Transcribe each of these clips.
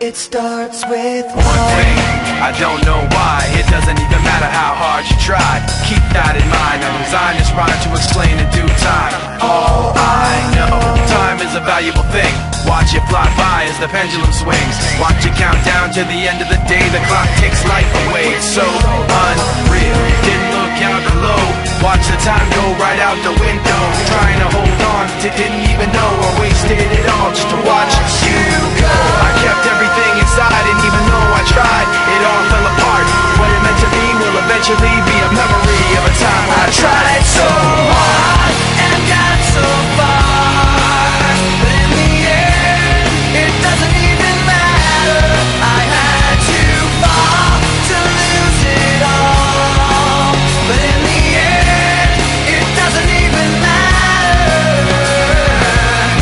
It starts with one thing, I don't know why. It doesn't even matter how hard you try. Keep that in mind. I designed this rhyme to explain in due time. All I know, time is a valuable thing. Watch it fly by as the pendulum swings. Watch it count down to the end of the day. The clock takes life away. It's so unreal. Didn't look out below. Watch the time go right out the window. Trying to hold on to didn't even know I wasted it all just to watch you go. I kept everything inside, and even though I tried, it all fell apart. What it meant to be will eventually be a memory of a time I tried so hard and got so far, but in the end, it doesn't even matter. I had to fall to lose it all, but in the end, it doesn't even matter.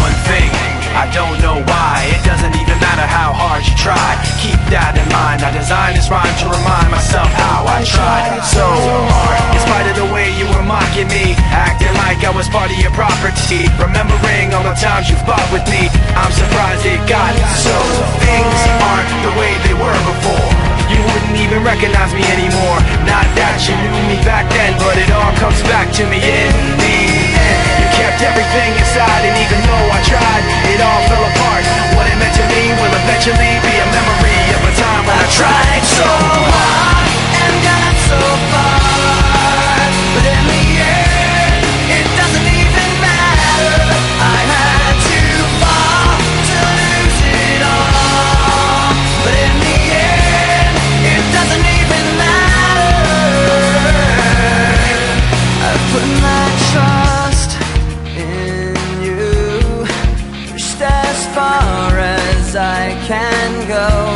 One thing, I don't know why. It doesn't even matter how hard you try. Keep that in mind. I designed this rhyme to remind myself how I tried so hard. In spite of the way you were mocking me, acting like I was part of your property, remembering all the times you fought with me, I'm surprised it got so. Things aren't the way they were before. You wouldn't even recognize me anymore. Not that you knew me back then, but it all comes back to me in the end. You kept everything inside, and even though I tried, it all fell apart. What it meant to me will eventually be a memory of a time when I tried so hard and got so far, but in the end, it doesn't even matter. I had to fall to lose it all, but in the end, it doesn't even matter. I put my trust in you, pushed as far as I can go.